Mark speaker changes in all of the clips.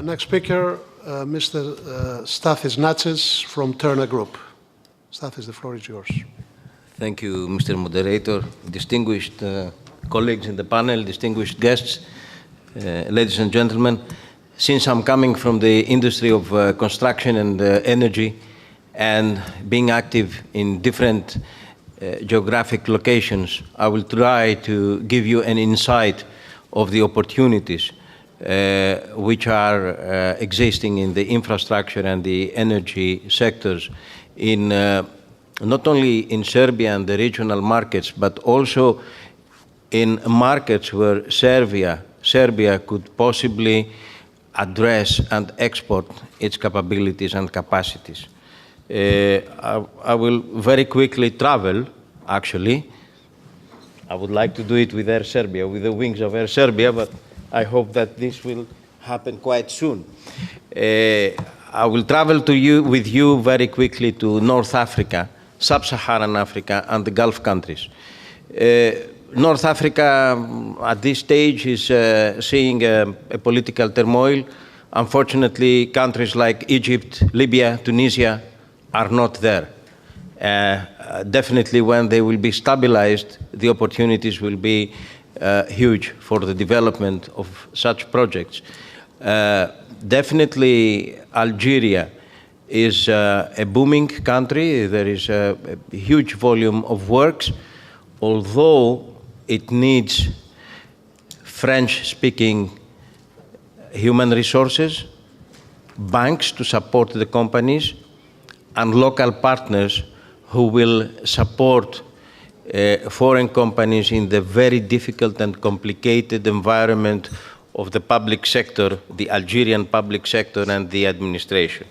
Speaker 1: Next speaker, Mr. Stathis Natsis from TERNA Group. Stathis, the floor is yours.
Speaker 2: Thank you, Mr. Moderator, distinguished colleagues in the panel, distinguished guests, ladies and gentlemen. Since I'm coming from the industry of construction and energy and being active in different geographic locations, I will try to give you an insight of the opportunities which are existing in the infrastructure and the energy sectors in not only in Serbia and the regional markets, but also in markets where Serbia could possibly address and export its capabilities and capacities. I will very quickly travel, actually. I would like to do it with Air Serbia, with the wings of Air Serbia, but I hope that this will happen quite soon. I will travel with you very quickly to North Africa, Sub-Saharan Africa, and the Gulf countries. North Africa, at this stage, is seeing a political turmoil. Unfortunately, countries like Egypt, Libya, Tunisia are not there. Definitely, when they will be stabilized, the opportunities will be huge for the development of such projects. Definitely, Algeria is a booming country. There is a huge volume of works, although it needs French-speaking human resources, banks to support the companies, and local partners who will support foreign companies in the very difficult and complicated environment of the public sector, the Algerian public sector and the administration.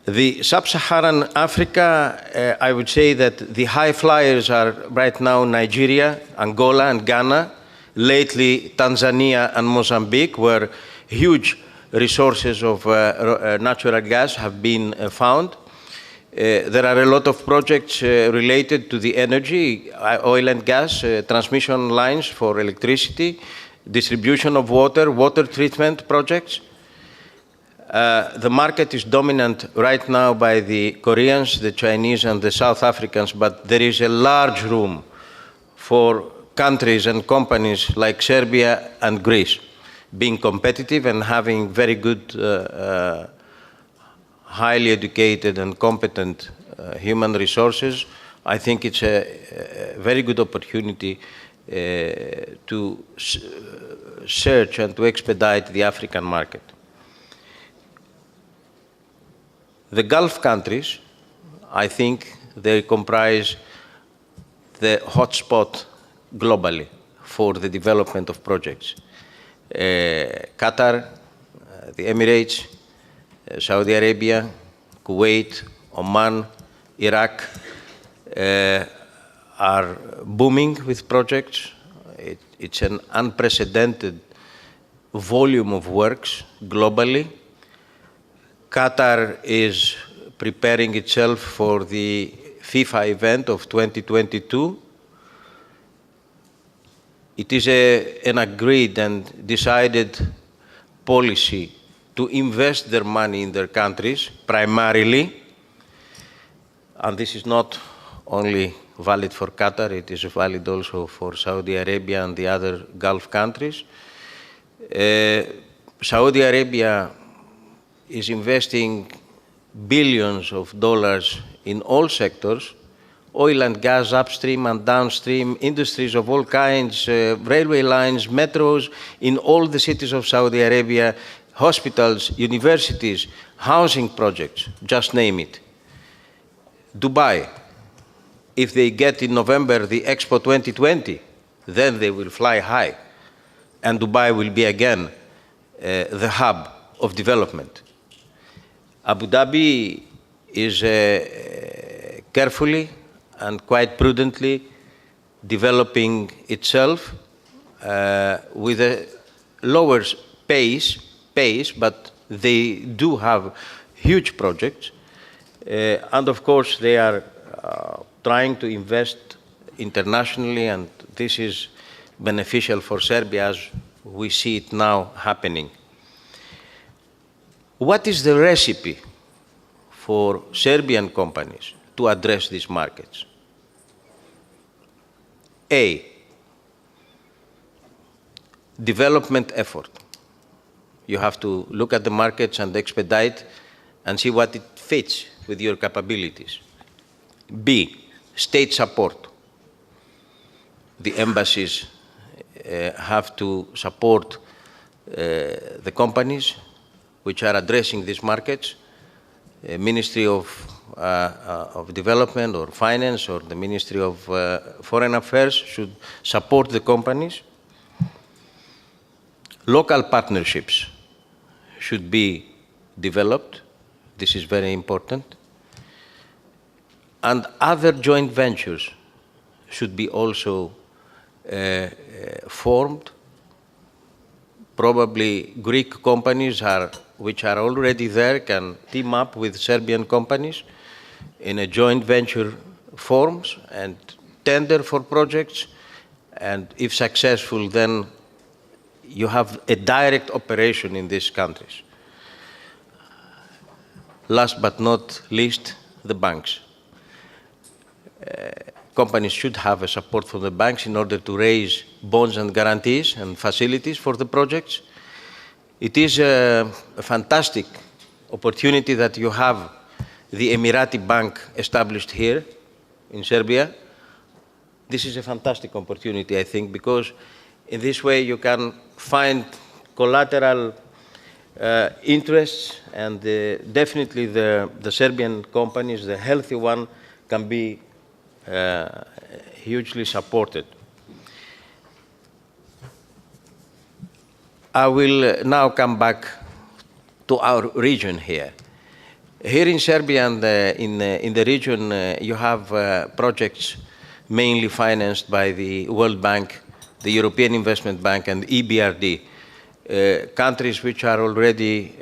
Speaker 2: The Sub-Saharan Africa, I would say that the high flyers are right now Nigeria, Angola and Ghana, lately Tanzania and Mozambique, where huge resources of natural gas have been found. There are a lot of projects related to the energy, oil and gas, transmission lines for electricity, distribution of water, water treatment projects. The market is dominant right now by the Koreans, the Chinese, and the South Africans, but there is a large room for countries and companies like Serbia and Greece being competitive and having very good, highly educated and competent human resources. I think it's a very good opportunity to search and to expedite the African market. The Gulf countries, I think they comprise the hotspot globally for the development of projects. Qatar, the Emirates, Saudi Arabia, Kuwait, Oman, Iraq are booming with projects. It's an unprecedented volume of works globally. Qatar is preparing itself for the FIFA event of 2022. It is an agreed and decided policy to invest their money in their countries, primarily. And this is not only valid for Qatar, it is valid also for Saudi Arabia and the other Gulf countries. Saudi Arabia is investing billions of dollars in all sectors, oil and gas, upstream and downstream, industries of all kinds, railway lines, metros, in all the cities of Saudi Arabia, hospitals, universities, housing projects, just name it. Dubai, if they get in November the Expo 2020, then they will fly high. And Dubai will be again the hub of development. Abu Dhabi is carefully and quite prudently developing itself with a lower pace, but they do have huge projects. And of course, they are trying to invest internationally, and this is beneficial for Serbia, as we see it now happening. What is the recipe for Serbian companies to address these markets? A, development effort. You have to look at the markets and expedite and see what it fits with your capabilities. B, state support. The embassies have to support the companies which are addressing these markets. Ministry of Development or Finance or the Ministry of Foreign Affairs should support the companies. Local partnerships should be developed. This is very important. And other joint ventures should be also formed. Probably Greek companies which are already there can team up with Serbian companies in a joint venture forms and tender for projects. And if successful, then you have a direct operation in these countries. Last but not least, the banks. Companies should have a support from the banks in order to raise bonds and guarantees and facilities for the projects. It is a fantastic opportunity that you have the Emirati Bank established here in Serbia. This is a fantastic opportunity, I think, because in this way you can find collateral interests, and definitely the Serbian companies, the healthy one, can be hugely supported. I will now come back to our region here. Here in Serbia and in the region, you have projects mainly financed by the World Bank, the European Investment Bank, and EBRD. Countries which are already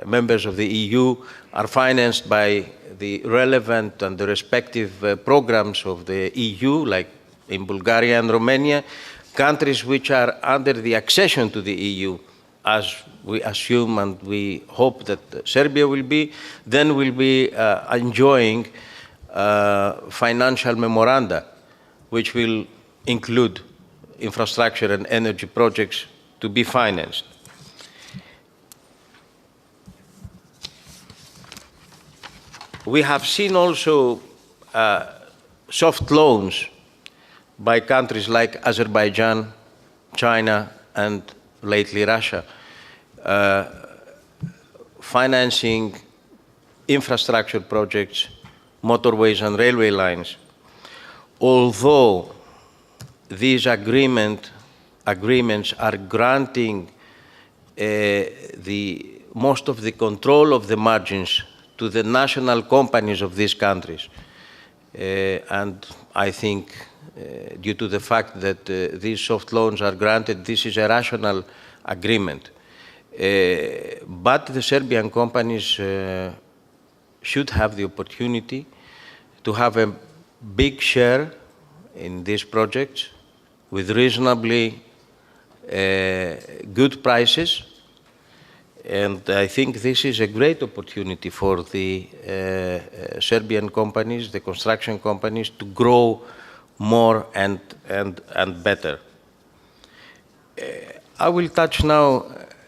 Speaker 2: members of the EU are financed by the relevant and the respective programs of the EU, like in Bulgaria and Romania. Countries which are under the accession to the EU, as we assume and we hope that Serbia will be, then will be enjoying financial memoranda, which will include infrastructure and energy projects to be financed. We have seen also soft loans by countries like Azerbaijan, China, and lately Russia, financing infrastructure projects, motorways and railway lines. Although these agreements are granting most of the control of the margins to the national companies of these countries. And I think due to the fact that these soft loans are granted, this is a rational agreement. But the Serbian companies should have the opportunity to have a big share in these projects with reasonably good prices. And I think this is a great opportunity for the Serbian companies, the construction companies, to grow more and better. I will touch now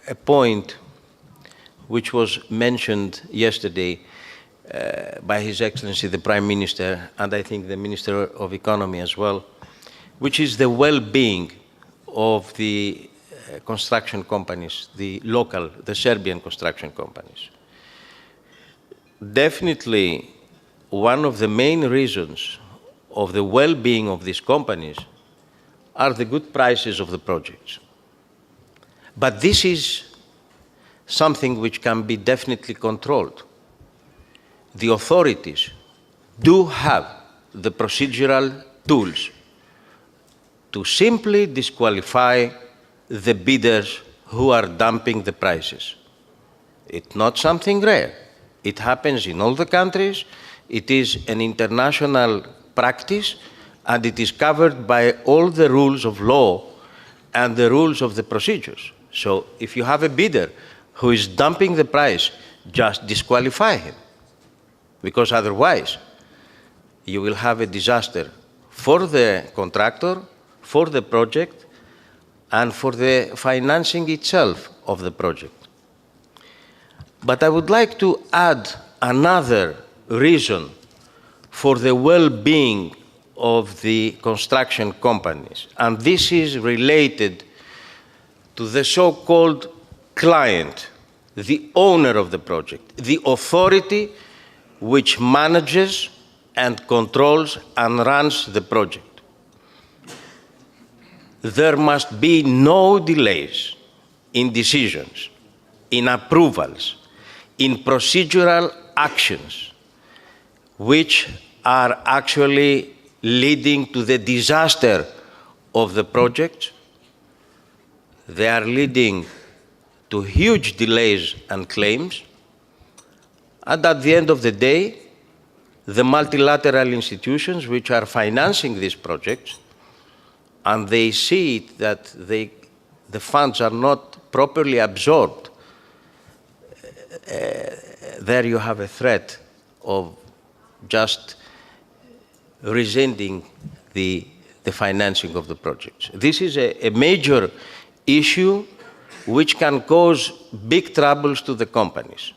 Speaker 2: a point which was mentioned yesterday by His Excellency the Prime Minister, and I think the Minister of Economy as well, which is the well-being of the construction companies, the Serbian construction companies. Definitely, one of the main reasons of the well-being of these companies are the good prices of the projects. But this is something which can be definitely controlled. The authorities do have the procedural tools to simply disqualify the bidders who are dumping the prices. It's not something rare. It happens in all the countries. It is an international practice, and it is covered by all the rules of law and the rules of the procedures. So if you have a bidder who is dumping the price, just disqualify him, because otherwise you will have a disaster for the contractor, for the project, and for the financing itself of the project. But I would like to add another reason for the well-being of the construction companies, and this is related to the so-called client, the owner of the project, the authority which manages and controls and runs the project. There must be no delays in decisions, in approvals, in procedural actions, which are actually leading to the disaster of the project. They are leading to huge delays and claims. And at the end of the day, the multilateral institutions which are financing these projects, and they see it that the funds are not properly absorbed, there you have a threat of just rescinding the financing of the projects. This is a major issue which can cause big troubles to the companies.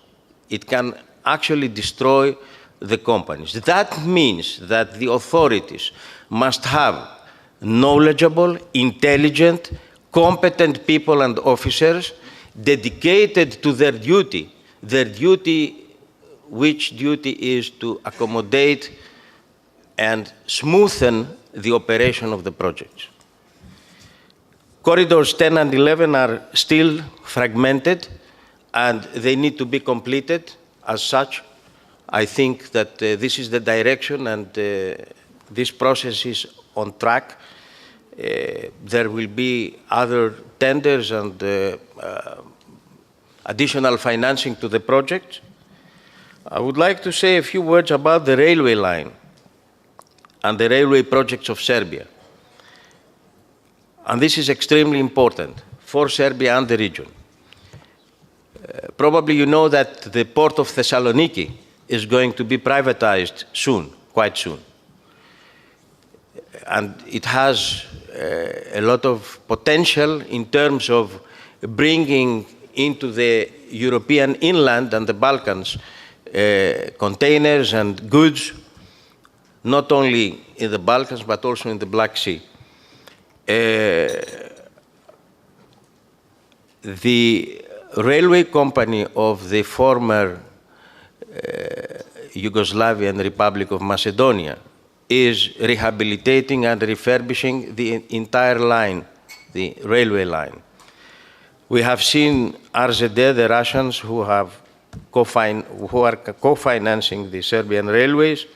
Speaker 2: It can actually destroy the companies. That means that the authorities must have knowledgeable, intelligent, competent people and officers dedicated to their duty. Their duty, which duty is to accommodate and smoothen the operation of the projects. Corridors 10 and 11 are still fragmented, and they need to be completed. As such, I think that this is the direction, and this process is on track. There will be other tenders and additional financing to the project. I would like to say a few words about the railway line and the railway projects of Serbia. And this is extremely important for Serbia and the region. Probably you know that the port of Thessaloniki is going to be privatized soon, quite soon. And it has a lot of potential in terms of bringing into the European inland and the Balkans containers and goods, not only in the Balkans, but also in the Black Sea. The railway company of the former Yugoslavian Republic of Macedonia is rehabilitating and refurbishing the entire line, the railway line. We have seen RZD, the Russians, who are co-financing the Serbian railways.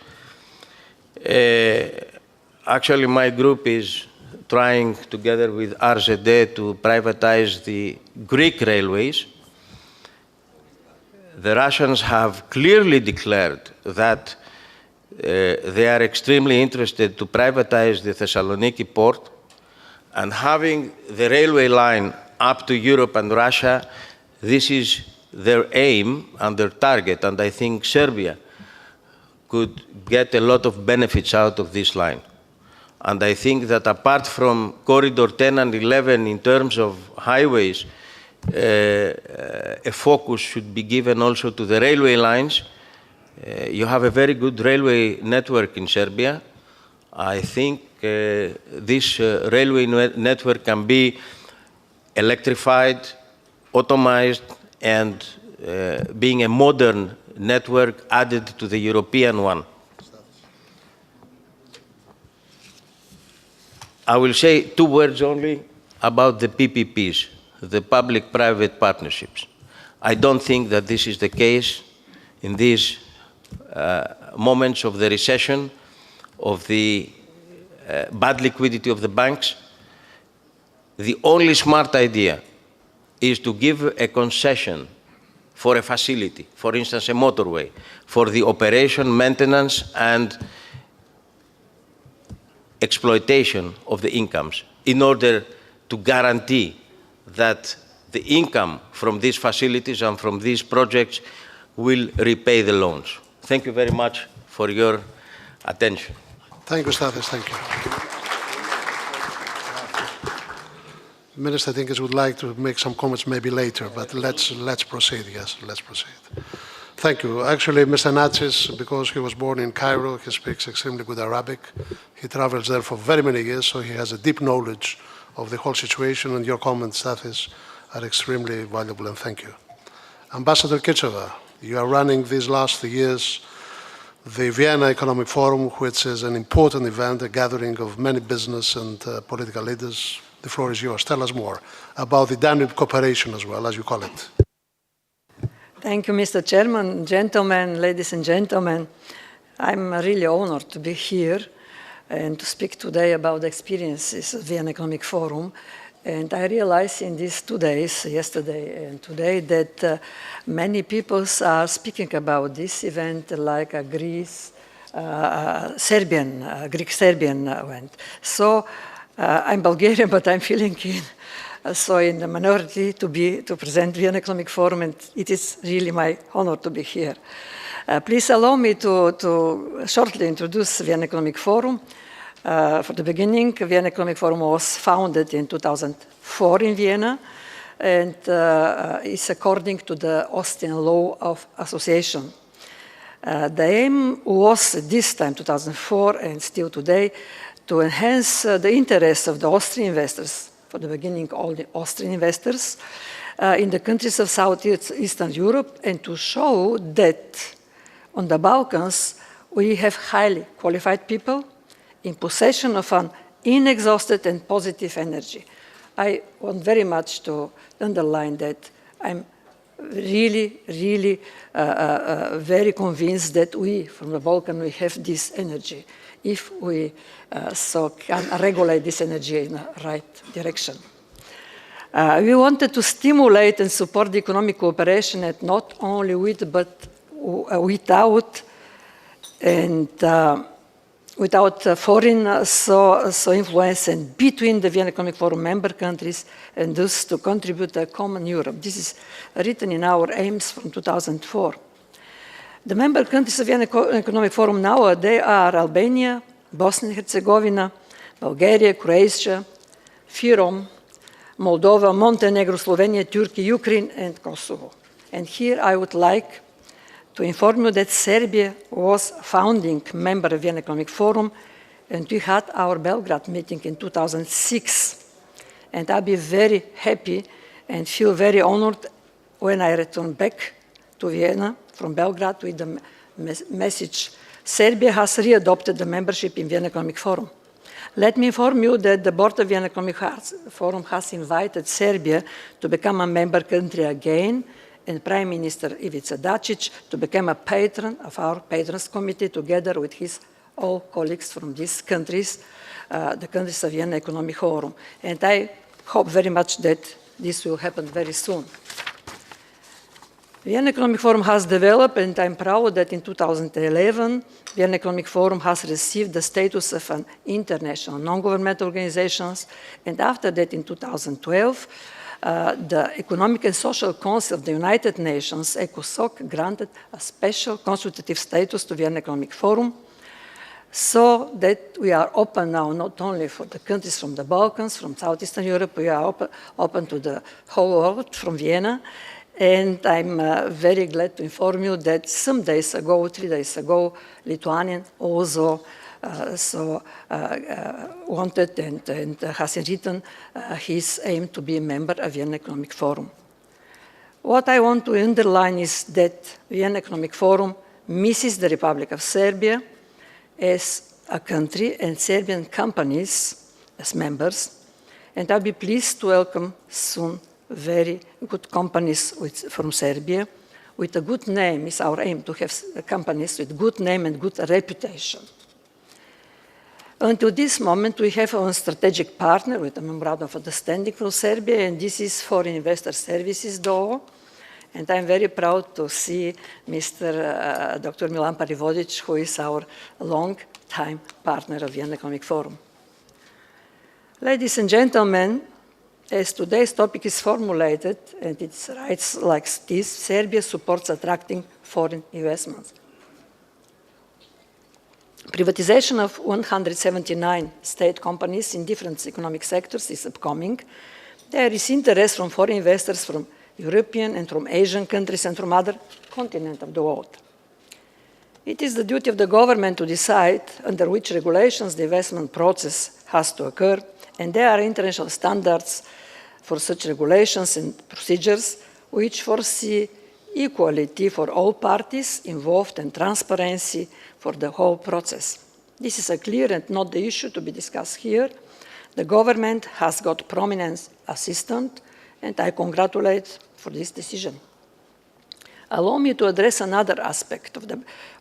Speaker 2: Actually, my group is trying, together with RZD, to privatize the Greek railways. The Russians have clearly declared that they are extremely interested to privatize the Thessaloniki port, and having the railway line up to Europe and Russia, this is their aim and their target, and I think Serbia could get a lot of benefits out of this line. And I think that apart from Corridor 10 and 11 in terms of highways, a focus should be given also to the railway lines. You have a very good railway network in Serbia. I think this railway network can be electrified, automized, and being a modern network added to the European one. I will say 2 words only about the PPPs, the public-private partnerships. I don't think that this is the case in these moments of the recession, of the bad liquidity of the banks. The only smart idea is to give a concession for a facility, for instance, a motorway, for the operation, maintenance, and exploitation of the incomes, in order to guarantee that the income from these facilities and from these projects will repay the loans. Thank you very much for your attention.
Speaker 1: Thank you, Stathis. Thank you. Minister Dinkas would like to make some comments maybe later, but let's proceed. Yes, let's proceed. Thank you. Actually, Mr. Natsis, because he was born in Cairo, he speaks extremely good Arabic. He travels there for very many years, so he has a deep knowledge of the whole situation, and your comments, Stathis, are extremely valuable, and thank you. Ambassador Kirtcheva, you are running these last 3 years the Vienna Economic Forum, which is an important event, a gathering of many business and political leaders. The floor is yours. Tell us more about the Danube cooperation as well, as you call it.
Speaker 3: Thank you, Mr. Chairman, gentlemen, ladies and gentlemen. I'm really honored to be here and to speak today about the experiences of the Vienna Economic Forum. And I realized in these 2 days, yesterday and today, that many people are speaking about this event like Greek-Serbian event. So I'm Bulgarian, but I'm feeling in the minority to present Vienna Economic Forum, and it is really my honor to be here. Please allow me to shortly introduce Vienna Economic Forum. For the beginning, Vienna Economic Forum was founded in 2004 in Vienna, and is according to the Austrian law of association. The aim was at this time, 2004, and still today, to enhance the interests of the Austrian investors, for the beginning all the Austrian investors, in the countries of Southeastern Europe, and to show that on the Balkans we have highly qualified people in possession of an inexhausted and positive energy. I want very much to underline that I'm really very convinced that we, from the Balkan, we have this energy, if we so can regulate this energy in the right direction. We wanted to stimulate and support the economic cooperation, and not only with, but without, and without foreign influence, and between the Vienna Economic Forum member countries, and thus to contribute to a common Europe. This is written in our aims from 2004. The member countries of Vienna Economic Forum now, they are Albania, Bosnia and Herzegovina, Bulgaria, Croatia, Fyrom, Moldova, Montenegro, Slovenia, Turkey, Ukraine, and Kosovo. And here I would like to inform you that Serbia was founding member of Vienna Economic Forum, and we had our Belgrade meeting in 2006. And I'll be very happy and feel very honored when I return back to Vienna from Belgrade with the message, Serbia has readopted the membership in Vienna Economic Forum. Let me inform you that the board of Vienna Economic Forum has invited Serbia to become a member country again, and Prime Minister Ivica Dačić to become a patron of our Patrons Committee, together with his all colleagues from these countries, the countries of Vienna Economic Forum. And I hope very much that this will happen very soon. Vienna Economic Forum has developed, and I'm proud that in 2011, Vienna Economic Forum has received the status of an international non-governmental organization, and after that in 2012, the Economic and Social Council of the United Nations, ECOSOC, granted a special consultative status to Vienna Economic Forum, so that we are open now not only for the countries from the Balkans, from Southeastern Europe, we are open to the whole world from Vienna. And I'm very glad to inform you that some days ago, 3 days ago, Lithuanian also wanted and has written his aim to be a member of Vienna Economic Forum. What I want to underline is that Vienna Economic Forum misses the Republic of Serbia as a country and Serbian companies as members, and I'll be pleased to welcome soon very good companies from Serbia with a good name. Is our aim to have companies with good name and good reputation. Until this moment, we have a strategic partner with a memorandum of understanding from Serbia, and this is Foreign Investor Services DOO. And I'm very proud to see Mr. Dr. Milan Parivodic, who is our long-time partner of Vienna Economic Forum. Ladies and gentlemen, as today's topic is formulated, and it writes like this: Serbia supports attracting foreign investments. Privatization of 179 state companies in different economic sectors is upcoming. There is interest from foreign investors from European and from Asian countries and from other continents of the world. It is the duty of the government to decide under which regulations the investment process has to occur, and there are international standards for such regulations and procedures which foresee equality for all parties involved and transparency for the whole process. This is a clear and not the issue to be discussed here. The government has got prominent assistant, and I congratulate for this decision. Allow me to address another aspect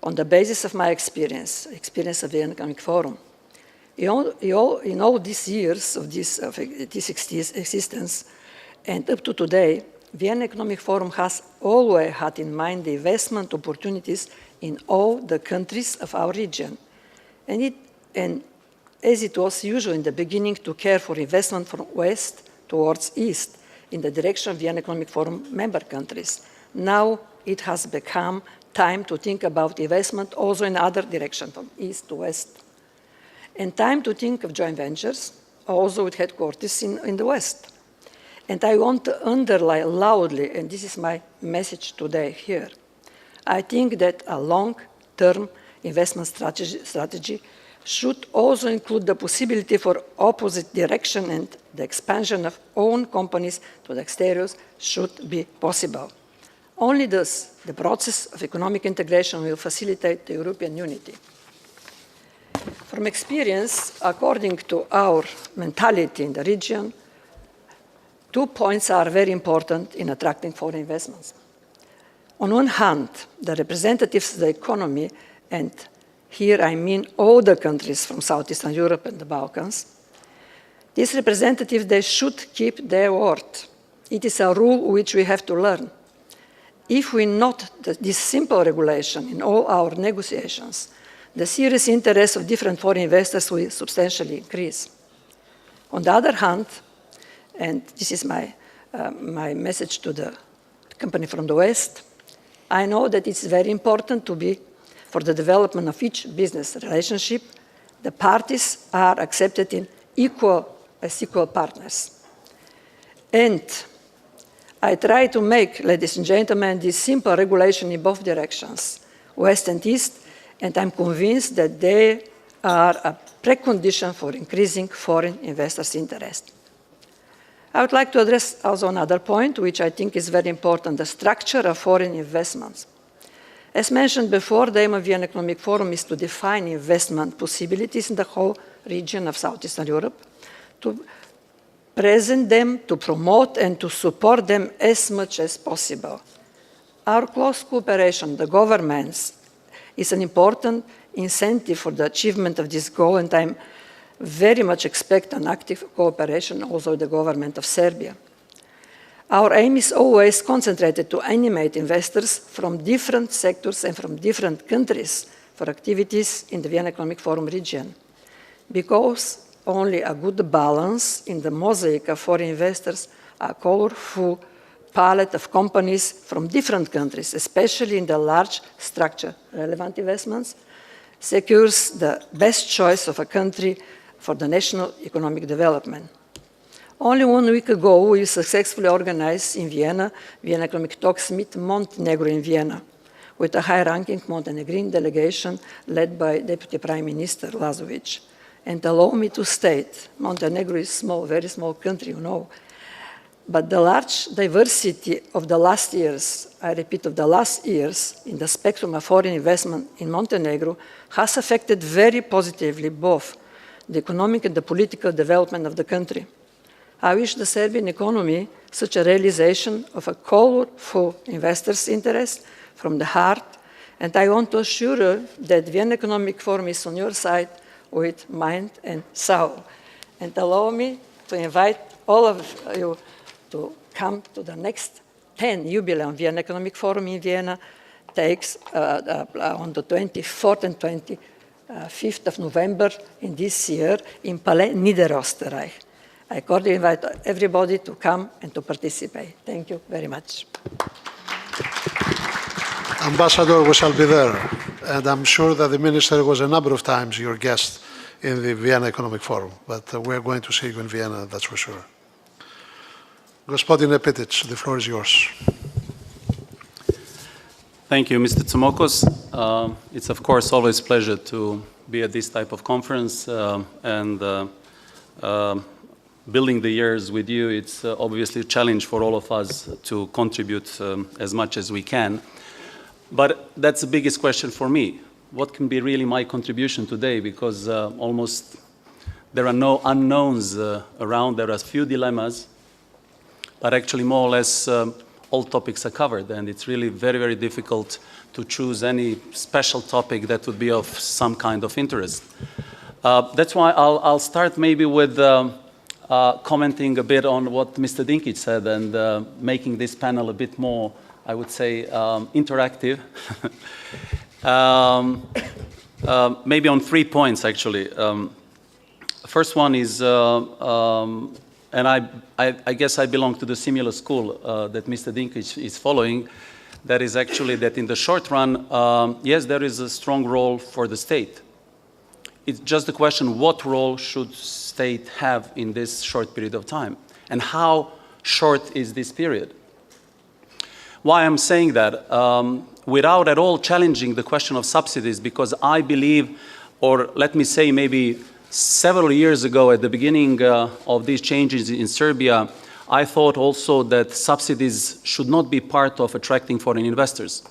Speaker 3: on the basis of my experience of the Economic Forum. In all these years of this existence, and up to today, Vienna Economic Forum has always had in mind the investment opportunities in all the countries of our region. And as it was usual in the beginning to care for investment from west towards east in the direction of Vienna Economic Forum member countries. Now it has become time to think about investment also in other direction, from east to west. And time to think of joint ventures, also with headquarters in the west. And I want to underline loudly, and this is my message today here, I think that a long-term investment strategy should also include the possibility for opposite direction, and the expansion of own companies to the exterior should be possible. Only thus, the process of economic integration will facilitate the European unity. From experience, according to our mentality in the region, 2 points are very important in attracting foreign investments. On one hand, the representatives of the economy, and here I mean all the countries from Southeastern Europe and the Balkans, these representatives, they should keep their word. It is a rule which we have to learn. If we note this simple regulation in all our negotiations, the serious interest of different foreign investors will substantially increase. On the other hand, and this is my message to the company from the West, I know that it's very important to be, for the development of each business relationship, the parties are accepted as equal partners. And I try to make, ladies and gentlemen, this simple regulation in both directions, west and east, and I'm convinced that they are a precondition for increasing foreign investors' interest. I would like to address also another point, which I think is very important, the structure of foreign investments. As mentioned before, the aim of the Economic Forum is to define investment possibilities in the whole region of Southeastern Europe, to present them, to promote and to support them as much as possible. Our close cooperation, the governments, is an important incentive for the achievement of this goal, and I very much expect an active cooperation also with the government of Serbia. Our aim is always concentrated to animate investors from different sectors and from different countries for activities in the Vienna Economic Forum region, because only a good balance in the mosaic of foreign investors, a colorful palette of companies from different countries, especially in the large structure-relevant investments, secures the best choice of a country for the national economic development. Only 1 week ago, we successfully organized in Vienna Economic Talks Meet Montenegro in Vienna, with a high-ranking Montenegrin delegation led by Deputy Prime Minister Lazovic. And allow me to state, Montenegro is small, very small country, you know, but the large diversity of the last years, I repeat, of the last years in the spectrum of foreign investment in Montenegro has affected very positively both the economic and the political development of the country. I wish the Serbian economy such a realization of a colorful investors' interest from the heart, and I want to assure you that the Vienna Economic Forum is on your side with mind and soul. And allow me to invite all of you to come to the next 10th jubilee of Vienna Economic Forum in Vienna, takes on the 24th and 25th of November in this year in Palais Niederösterreich. I cordially invite everybody to come and to participate. Thank you very much.
Speaker 1: Ambassador, we shall be there. And I'm sure that the Minister was a number of times your guest in the Vienna Economic Forum. But we're going to see you in Vienna, that's for sure. Gospodine Pitic, the floor is yours.
Speaker 4: Thank you, Mr. Tsomokos. It's, of course, always a pleasure to be at this type of conference. Building the years with you, it's obviously a challenge for all of us to contribute as much as we can. But that's the biggest question for me. What can be really my contribution today? Because almost there are no unknowns around. There are few dilemmas, but actually more or less all topics are covered. And it's really very, very difficult to choose any special topic that would be of some kind of interest. That's why I'll start maybe with commenting a bit on what Mr. Dinkic said and making this panel a bit more, I would say, interactive. Maybe on 3 points, actually. First one is, and I guess I belong to the similar school that Mr. Dinkic is following, that is actually that in the short run, yes, there is a strong role for the state. It's just the question, what role should state have in this short period of time? And how short is this period? Why I'm saying that? Without at all challenging the question of subsidies, because I believe, or let me say maybe several years ago at the beginning of these changes in Serbia, I thought also that subsidies should not be part of attracting foreign investors.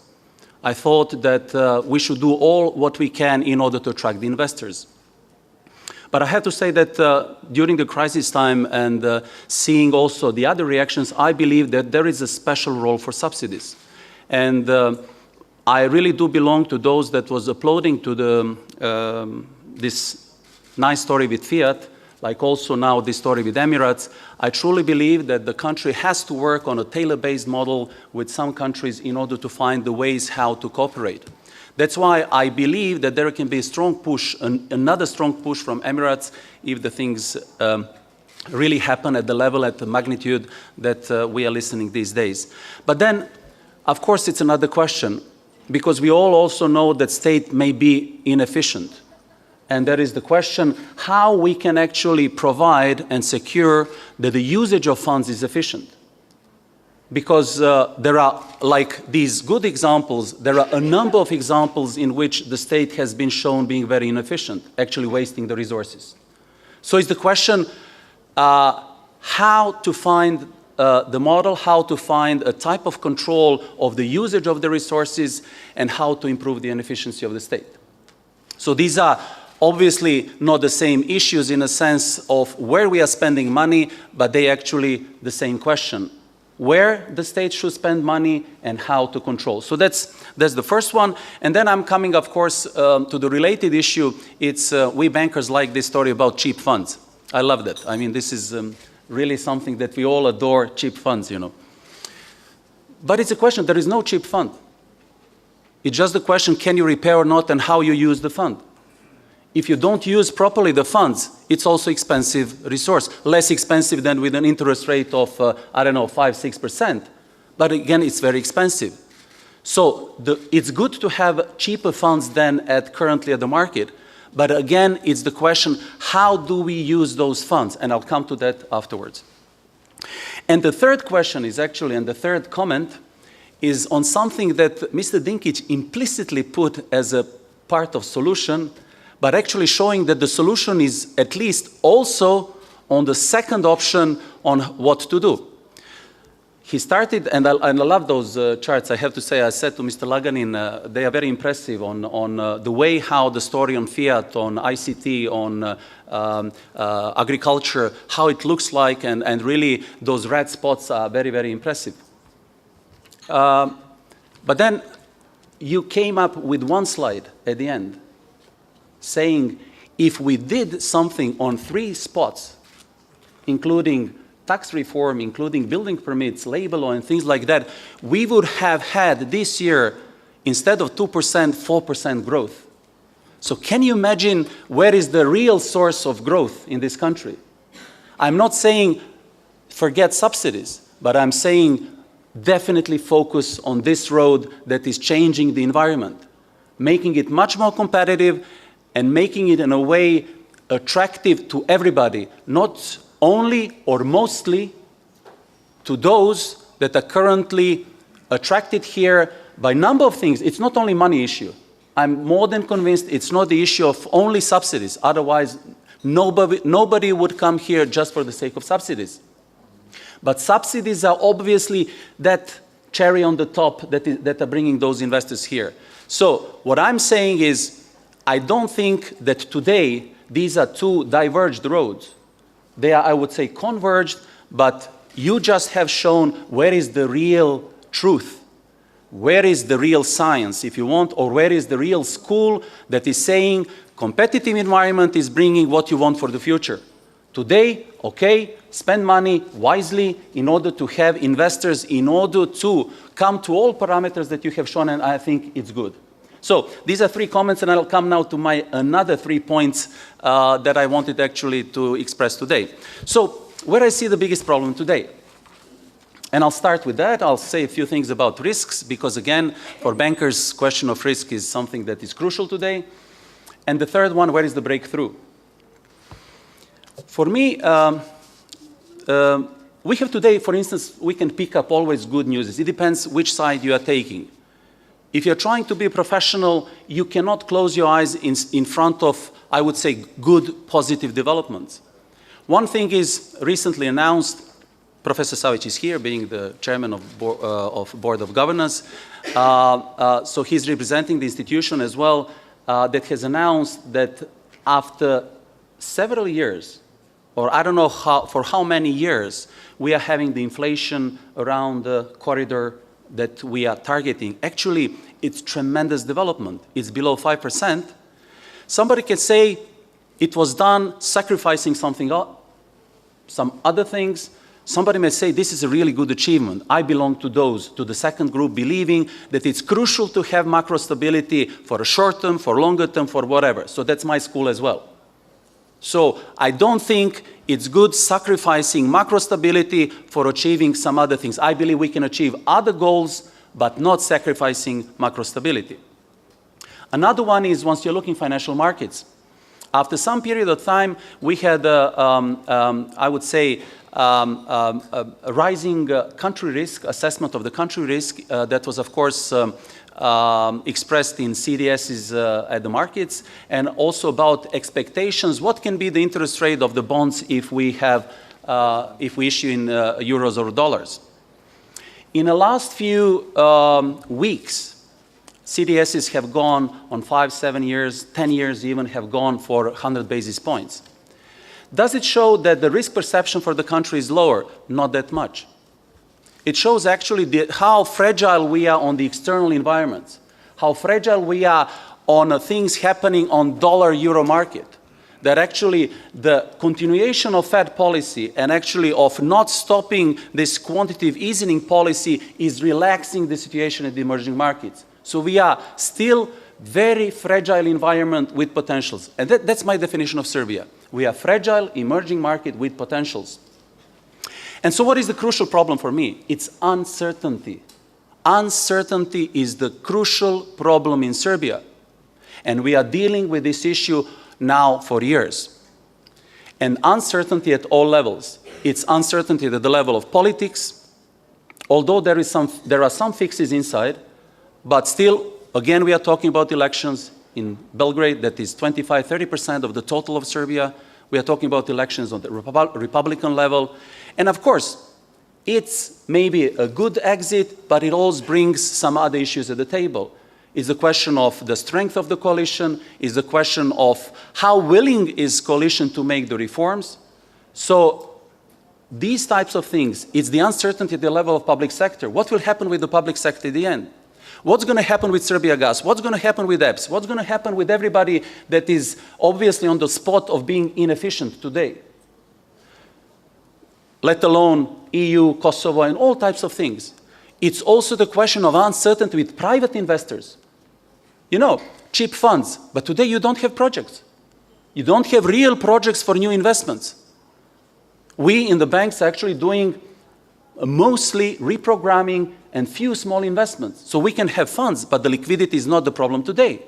Speaker 4: I thought that we should do all what we can in order to attract the investors. But I have to say that during the crisis time and seeing also the other reactions, I believe that there is a special role for subsidies. And I really do belong to those that was applauding to this nice story with Fiat, like also now this story with Emirates. I truly believe that the country has to work on a tailor-based model with some countries in order to find the ways how to cooperate. That's why I believe that there can be a strong push, another strong push from Emirates if the things really happen at the level, at the magnitude that we are listening these days. But then, of course, it's another question, because we all also know that state may be inefficient. And that is the question, how we can actually provide and secure that the usage of funds is efficient. Because there are, like these good examples, there are a number of examples in which the state has been shown being very inefficient, actually wasting the resources. So it's the question, how to find the model, how to find a type of control of the usage of the resources, and how to improve the efficiency of the state. So these are obviously not the same issues in a sense of where we are spending money, but they actually the same question. Where the state should spend money and how to control. So that's the first one. And then I'm coming, of course, to the related issue. It's we bankers like this story about cheap funds. I love that. I mean, this is really something that we all adore, cheap funds, you know. But it's a question, there is no cheap fund. It's just the question, can you repair or not, and how you use the fund. If you don't use properly the funds, it's also expensive resource, less expensive than with an interest rate of, I don't know, 5–6%. But again, it's very expensive. So it's good to have cheaper funds than currently at the market. But again, it's the question, how do we use those funds? And I'll come to that afterwards. And the third question is actually, and the third comment, is on something that Mr. Dinkic implicitly put as a part of solution, but actually showing that the solution is at least also on the second option on what to do. He started, and I love those charts, I have to say. I said to Mr. Laganin, they are very impressive on the way how the story on Fiat, on ICT, on agriculture, how it looks like, and really those red spots are very, very impressive. But then you came up with one slide at the end, saying if we did something on 3 spots, including tax reform, including building permits, labor law, and things like that, we would have had this year, instead of 2%, 4% growth. So can you imagine where is the real source of growth in this country? I'm not saying forget subsidies, but I'm saying definitely focus on this road that is changing the environment, making it much more competitive and making it in a way attractive to everybody, not only or mostly to those that are currently attracted here by a number of things. It's not only money issue. I'm more than convinced it's not the issue of only subsidies. Otherwise, nobody would come here just for the sake of subsidies. But subsidies are obviously that cherry on the top that are bringing those investors here. So what I'm saying is, I don't think that today these are two diverged roads. They are, I would say, converged, but you just have shown where is the real truth, where is the real science, if you want, or where is the real school that is saying competitive environment is bringing what you want for the future. Today, okay, spend money wisely in order to have investors, in order to come to all parameters that you have shown, and I think it's good. So these are 3 comments, and I'll come now to my another 3 points that I wanted actually to express today. So where I see the biggest problem today, and I'll start with that. I'll say a few things about risks, because again, for bankers, question of risk is something that is crucial today. And the third one, where is the breakthrough? For me, we have today, for instance, we can pick up always good news. It depends which side you are taking. If you're trying to be a professional, you cannot close your eyes in front of, I would say, good, positive developments. One thing is recently announced, Professor Savic is here, being the chairman of Board of Governors. So he's representing the institution as well, that has announced that after several years, or I don't know for how many years, we are having the inflation around the corridor that we are targeting. Actually, it's tremendous development. It's below 5%. Somebody can say it was done sacrificing something else, some other things. Somebody may say this is a really good achievement. I belong to the second group, believing that it's crucial to have macro stability for a short term, for longer term, for whatever. So that's my school as well. So I don't think it's good sacrificing macro stability for achieving some other things. I believe we can achieve other goals, but not sacrificing macro stability. Another one is once you're looking financial markets. After some period of time, we had, I would say, a rising country risk, assessment of the country risk that was, of course, expressed in CDSs at the markets, and also about expectations. What can be the interest rate of the bonds if we issue in euros or dollars? In the last few weeks, CDSs have gone on 5, 7 years, 10 years even, have gone for 100 basis points. Does it show that the risk perception for the country is lower? Not that much. It shows actually how fragile we are on the external environment, how fragile we are on things happening on dollar-euro market, that actually the continuation of Fed policy and actually of not stopping this quantitative easing policy is relaxing the situation in the emerging markets. So we are still very fragile environment with potentials. And that's my definition of Serbia. We are fragile emerging market with potentials. And so what is the crucial problem for me? It's uncertainty. Uncertainty is the crucial problem in Serbia. And we are dealing with this issue now for years. And uncertainty at all levels. It's uncertainty at the level of politics, although there are some fixes inside, but still, again, we are talking about elections in Belgrade that is 25–30% of the total of Serbia. We are talking about elections on the Republican level. And of course, it's maybe a good exit, but it also brings some other issues at the table. It's the question of the strength of the coalition, it's the question of how willing is coalition to make the reforms. So these types of things, it's the uncertainty at the level of public sector. What will happen with the public sector at the end? What's going to happen with Serbia Gas? What's going to happen with EPS? What's going to happen with everybody that is obviously on the spot of being inefficient today? Let alone EU, Kosovo, and all types of things. It's also the question of uncertainty with private investors. You know, cheap funds, but today you don't have projects. You don't have real projects for new investments. We in the banks are actually doing mostly reprogramming and few small investments. So we can have funds, but the liquidity is not the problem today.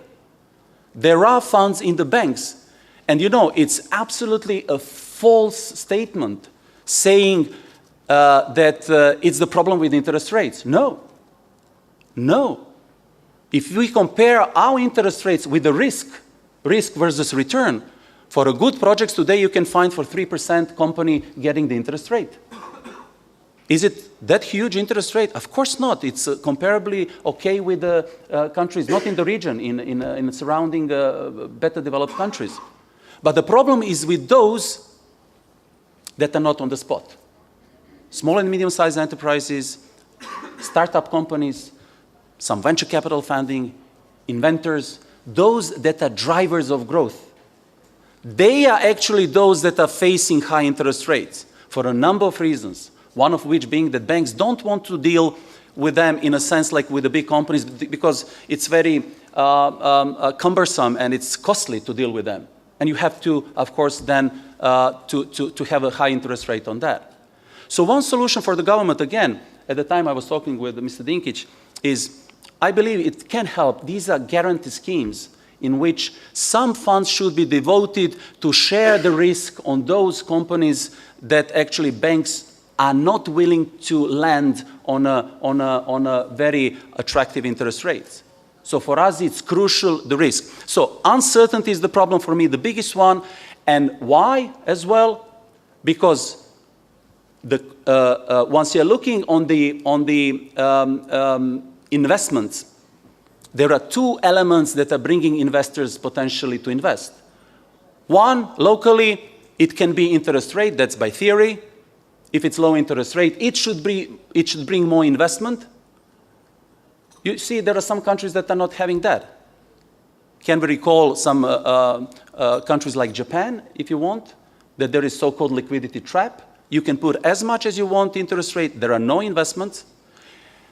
Speaker 4: There are funds in the banks. And you know, it's absolutely a false statement saying that it's the problem with interest rates. No. No. If we compare our interest rates with the risk versus return, for a good project today you can find for 3% company getting the interest rate. Is it that huge interest rate? Of course not. It's comparably okay with the countries, not in the region, in surrounding better developed countries. But the problem is with those that are not on the spot. Small and medium-sized enterprises, startup companies, some venture capital funding, inventors, those that are drivers of growth. They are actually those that are facing high interest rates for a number of reasons. One of which being that banks don't want to deal with them in a sense like with the big companies because it's very cumbersome and it's costly to deal with them. And you have to, of course, then to have a high interest rate on that. So one solution for the government, again, at the time I was talking with Mr. Dinkic, is I believe it can help. These are guarantee schemes in which some funds should be devoted to share the risk on those companies that actually banks are not willing to lend on a very attractive interest rates. So for us, it's crucial, the risk. So uncertainty is the problem for me, the biggest one. And why as well? Because once you're looking on the investments, there are two elements that are bringing investors potentially to invest. One, locally, it can be interest rate, that's by theory. If it's low interest rate, it should bring more investment. You see, there are some countries that are not having that. Can we recall some countries like Japan, if you want, that there is so-called liquidity trap? You can put as much as you want interest rate, there are no investments.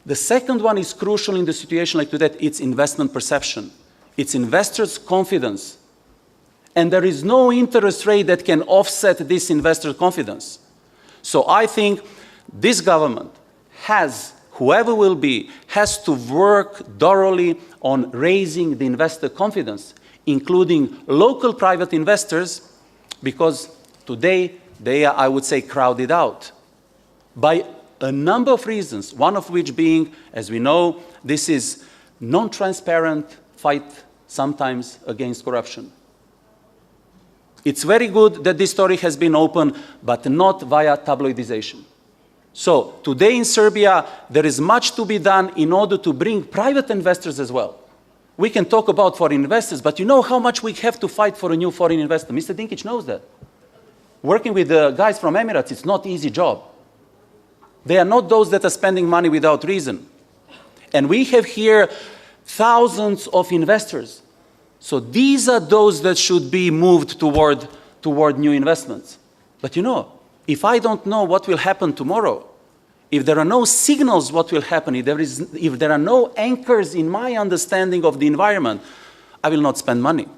Speaker 4: The second one is crucial in the situation like today, it's investment perception. It's investors' confidence. And there is no interest rate that can offset this investor confidence. So I think this government has, whoever will be, has to work thoroughly on raising the investor confidence, including local private investors, because today they are, I would say, crowded out by a number of reasons, one of which being, as we know, this is non-transparent fight sometimes against corruption. It's very good that this story has been open, but not via tabloidization. So today in Serbia, there is much to be done in order to bring private investors as well. We can talk about foreign investors, but you know how much we have to fight for a new foreign investor. Mr. Dinkic knows that. Working with the guys from Emirates, it's not an easy job. They are not those that are spending money without reason. And we have here thousands of investors. So these are those that should be moved toward new investments. But you know, if I don't know what will happen tomorrow, if there are no signals what will happen, if there are no anchors in my understanding of the environment, I will not spend money.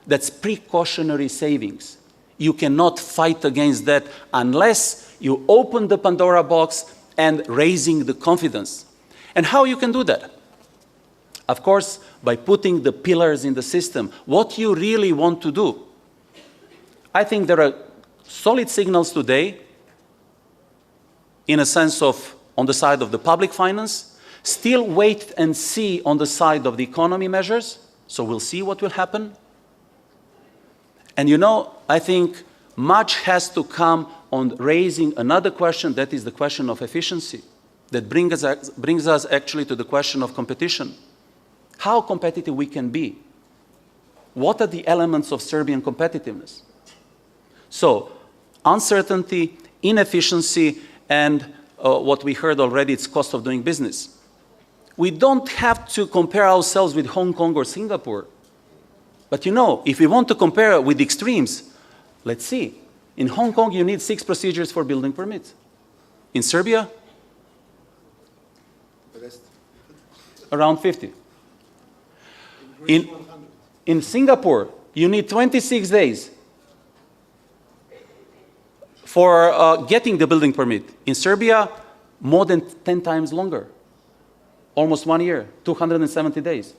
Speaker 4: That's precautionary savings. You cannot fight against that unless you open the Pandora box and raising the confidence. And how you can do that? Of course, by putting the pillars in the system. What you really want to do. I think there are solid signals today in a sense of on the side of the public finance, still wait and see on the side of the economy measures. So we'll see what will happen. And you know, I think much has to come on raising another question, that is the question of efficiency, that brings us actually to the question of competition. How competitive we can be. What are the elements of Serbian competitiveness? So, uncertainty, inefficiency, and what we heard already, it's cost of doing business. We don't have to compare ourselves with Hong Kong or Singapore. But you know, if we want to compare with extremes, let's see. In Hong Kong, you need 6 procedures for building permits. In Serbia, around 50. In Singapore, you need 26 days for getting the building permit. In Serbia, more than 10 times longer. Almost 1 year, 270 days.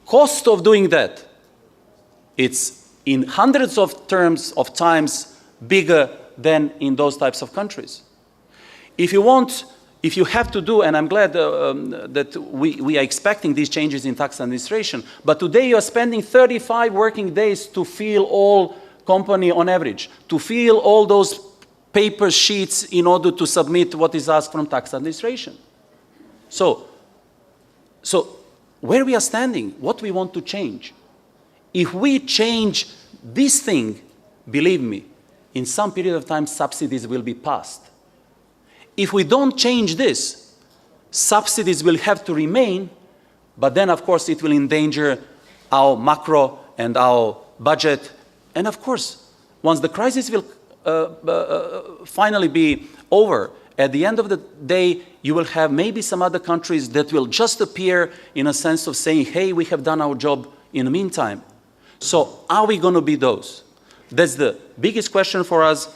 Speaker 4: Cost of doing that, it's in hundreds of times bigger than in those types of countries. If you have to do, and I'm glad that we are expecting these changes in tax administration, but today you are spending 35 working days to fill all company on average, to fill all those paper sheets in order to submit what is asked from tax administration. So where we are standing, what we want to change. If we change this thing, believe me, in some period of time, subsidies will be passed. If we don't change this, subsidies will have to remain, but then, of course, it will endanger our macro and our budget. And, of course, once the crisis will finally be over, at the end of the day, you will have maybe some other countries that will just appear in a sense of saying, hey, we have done our job in the meantime. So are we going to be those? That's the biggest question for us.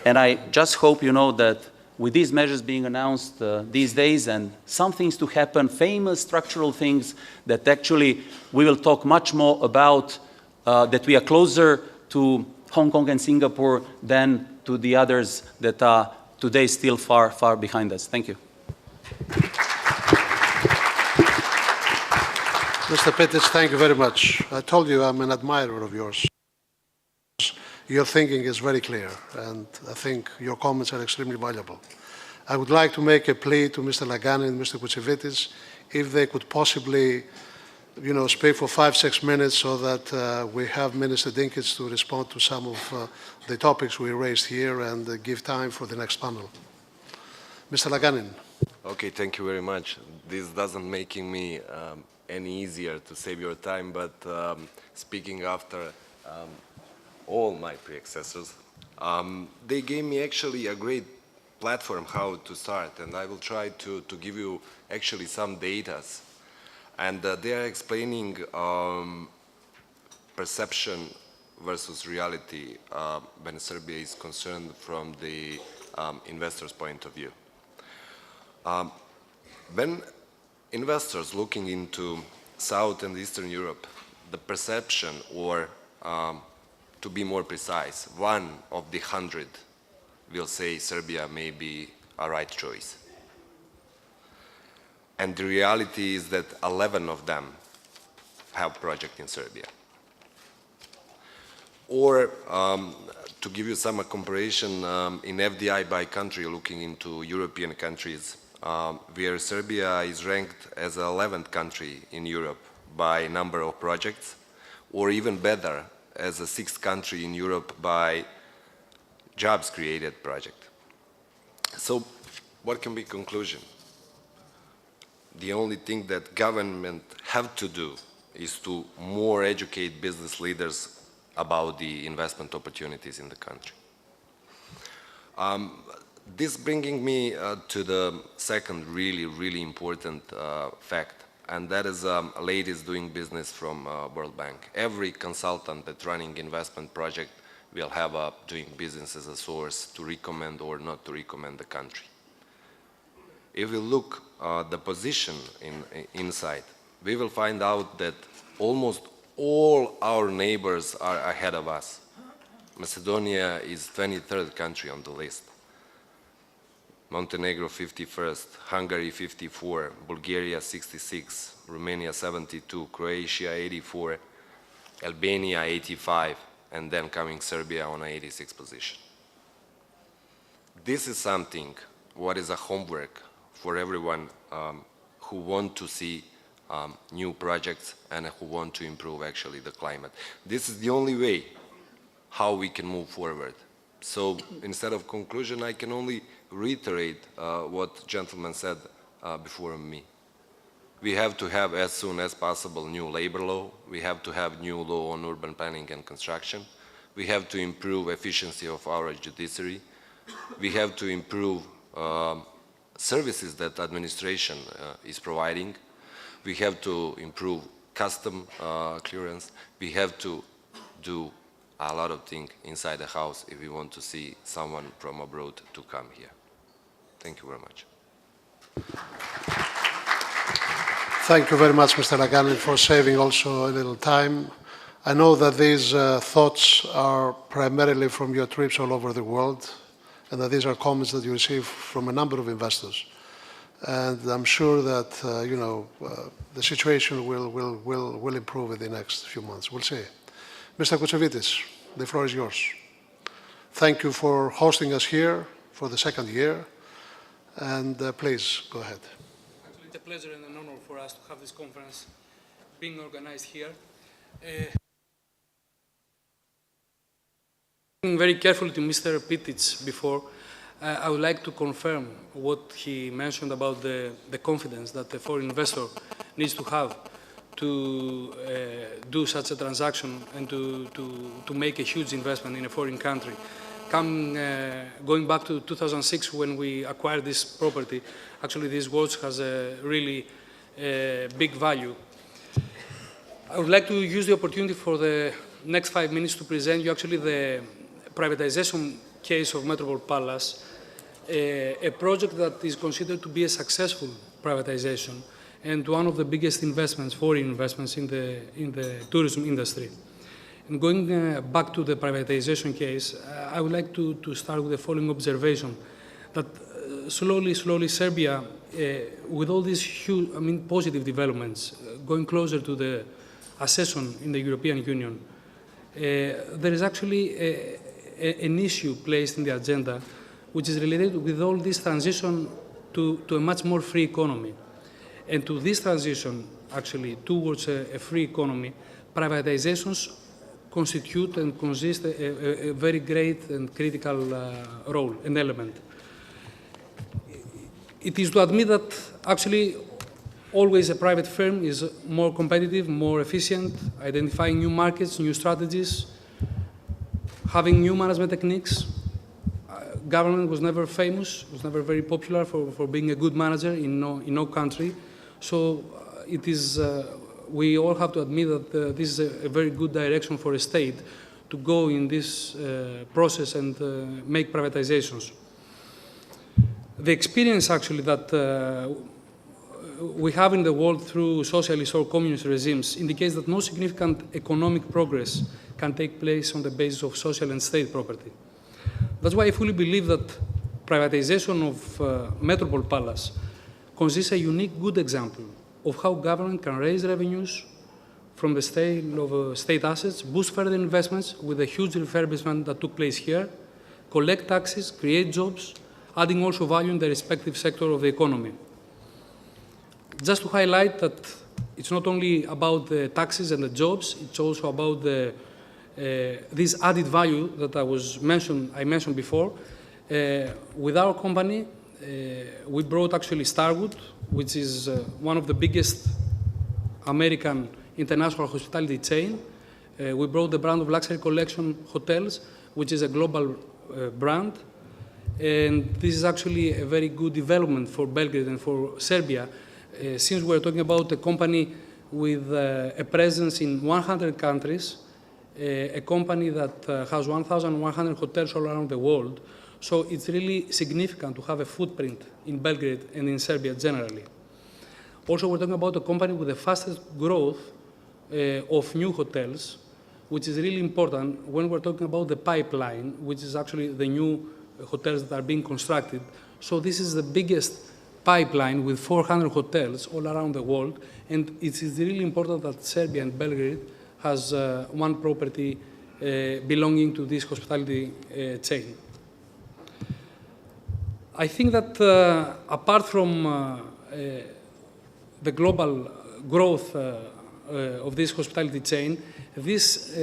Speaker 4: And I just hope you know that with these measures being announced these days and some things to happen, famous structural things that actually we will talk much more about, that we are closer to Hong Kong and Singapore than to the others that are today still far, far behind us. Thank you.
Speaker 1: Mr. Pitic, thank you very much. I told you I'm an admirer of yours. Your thinking is very clear, and I think your comments are extremely valuable. I would like to make a plea to Mr. Laganin and Mr. Koutsivitis, if they could possibly, speak for 5-6 minutes so that we have Minister Dinkic to respond to some of the topics we raised here and give time for the next panel. Mr. Laganin.
Speaker 5: Okay, thank you very much. This doesn't make me any easier to save your time, but speaking after all my predecessors, they gave me actually a great platform how to start, and I will try to give you actually some data. And they are explaining perception versus reality when Serbia is concerned from the investor's point of view. When investors looking into South and Eastern Europe, the perception, or to be more precise, 1 of the 100 will say Serbia may be a right choice. And the reality is that 11 of them have project in Serbia. Or to give you some comparison, in FDI by country, looking into European countries, where Serbia is ranked as the 11th country in Europe by number of projects, or even better, as the 6th country in Europe by jobs created project. So what can be conclusion? The only thing that government have to do is to more educate business leaders about the investment opportunities in the country. This bringing me to the second really important fact, and that is ladies doing business from World Bank. Every consultant that's running investment project will have doing business as a source to recommend or not to recommend the country. If we look the position inside, we will find out that almost all our neighbors are ahead of us. Macedonia is 23rd country on the list. Montenegro 51st, Hungary 54, Bulgaria 66, Romania 72, Croatia 84, Albania 85, and then coming Serbia on 86th position. This is something what is a homework for everyone who want to see new projects and who want to improve actually the climate. This is the only way how we can move forward. So instead of conclusion, I can only reiterate what gentleman said before me. We have to have as soon as possible new labor law. We have to have new law on urban planning and construction. We have to improve efficiency of our judiciary. We have to improve services that administration is providing. We have to improve custom clearance. We have to do a lot of things inside the house if we want to see someone from abroad to come here. Thank you very much.
Speaker 1: Thank you very much, Mr. Laganin, for saving also a little time. I know that these thoughts are primarily from your trips all over the world, and that these are comments that you receive from a number of investors. And I'm sure that the situation will improve in the next few months. We'll see. Mr. Koutsivitis, the floor is yours. Thank you for hosting us here for the second year, and please go ahead.
Speaker 6: Actually, it's a pleasure and an honor for us to have this conference being organized here. Very carefully to Mr. Pitic before, I would like to confirm what he mentioned about the confidence that the foreign investor needs to have to do such a transaction and to make a huge investment in a foreign country. Going back to 2006 when we acquired this property, actually this watch has a really big value. I would like to use the opportunity for the next 5 minutes to present you actually the privatization case of Metropol Palace, a project that is considered to be a successful privatization and one of the biggest investments, foreign investments in the tourism industry. And going back to the privatization case, I would like to start with the following observation, that slowly Serbia, with all these huge, positive developments, going closer to the accession in the European Union, there is actually an issue placed in the agenda which is related with all this transition to a much more free economy. And to this transition, actually, towards a free economy, privatizations constitute and consist a very great and critical role and element. It is to admit that actually always a private firm is more competitive, more efficient, identifying new markets, new strategies, having new management techniques. Government was never famous, was never very popular for being a good manager in no country. So it is, we all have to admit that this is a very good direction for a state to go in this process and make privatizations. The experience actually that we have in the world through socialist or communist regimes indicates that no significant economic progress can take place on the basis of social and state property. That's why I fully believe that privatization of Metropol Palace consists a unique good example of how government can raise revenues from the sale of state assets, boost further investments with a huge refurbishment that took place here, collect taxes, create jobs, adding also value in the respective sector of the economy. Just to highlight that it's not only about the taxes and the jobs, it's also about this added value that I mentioned before. With our company, we brought actually Starwood, which is one of the biggest American international hospitality chain. We brought the brand of Luxury Collection Hotels, which is a global brand. And this is actually a very good development for Belgrade and for Serbia, since we're talking about a company with a presence in 100 countries, a company that has 1,100 hotels all around the world. So it's really significant to have a footprint in Belgrade and in Serbia generally. Also, we're talking about a company with the fastest growth of new hotels, which is really important when we're talking about the pipeline, which is actually the new hotels that are being constructed. So this is the biggest pipeline with 400 hotels all around the world, and it is really important that Serbia and Belgrade has one property belonging to this hospitality chain. I think that apart from the global growth of this hospitality chain, this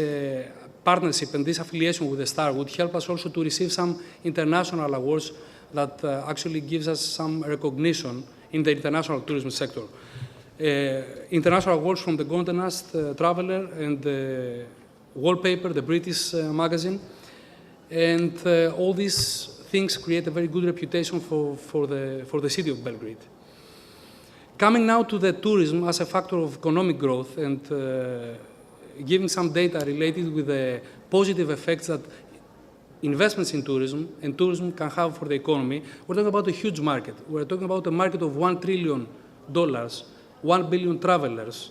Speaker 6: partnership and this affiliation with the Starwood help us also to receive some international awards that actually gives us some recognition in the international tourism sector. International awards from the Golden Nast Traveller and the Wallpaper, the British magazine, and all these things create a very good reputation for the city of Belgrade. Coming now to the tourism as a factor of economic growth and giving some data related with the positive effects that investments in tourism and tourism can have for the economy. We're talking about a huge market. We're talking about a market of $1 trillion, 1 billion travelers,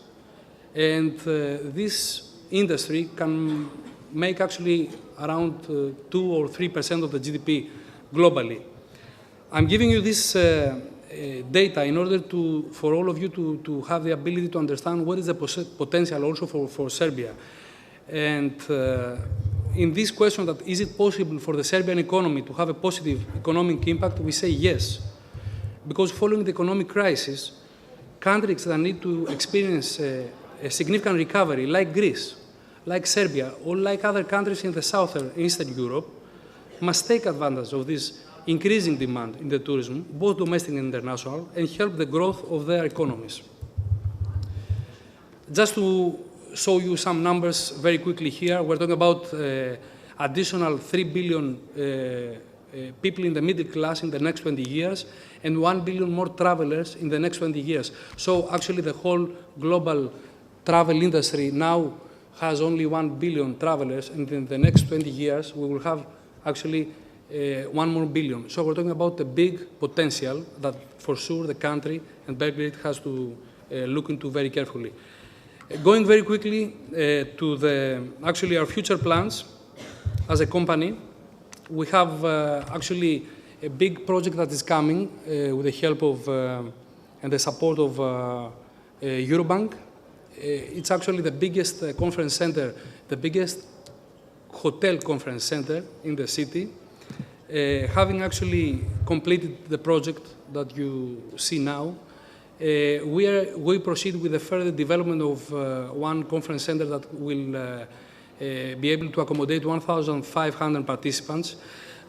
Speaker 6: and this industry can make actually around 2 or 3% of the GDP globally. I'm giving you this data in order for all of you to have the ability to understand what is the potential also for Serbia. And in this question that is it possible for the Serbian economy to have a positive economic impact, we say yes. Because following the economic crisis, countries that need to experience a significant recovery, like Greece, like Serbia, or like other countries in the southern Eastern Europe, must take advantage of this increasing demand in the tourism, both domestic and international, and help the growth of their economies. Just to show you some numbers very quickly here, we're talking about additional 3 billion people in the middle class in the next 20 years, and 1 billion more travelers in the next 20 years. So actually the whole global travel industry now has only 1 billion travelers, and in the next 20 years we will have actually 1 more billion. So we're talking about a big potential that for sure the country and Belgrade has to look into very carefully. Going very quickly to actually our future plans as a company, we have actually a big project that is coming with the help of and the support of Eurobank. It's actually the biggest conference center, the biggest hotel conference center in the city. Having actually completed the project that you see now, we proceed with the further development of one conference center that will be able to accommodate 1,500 participants.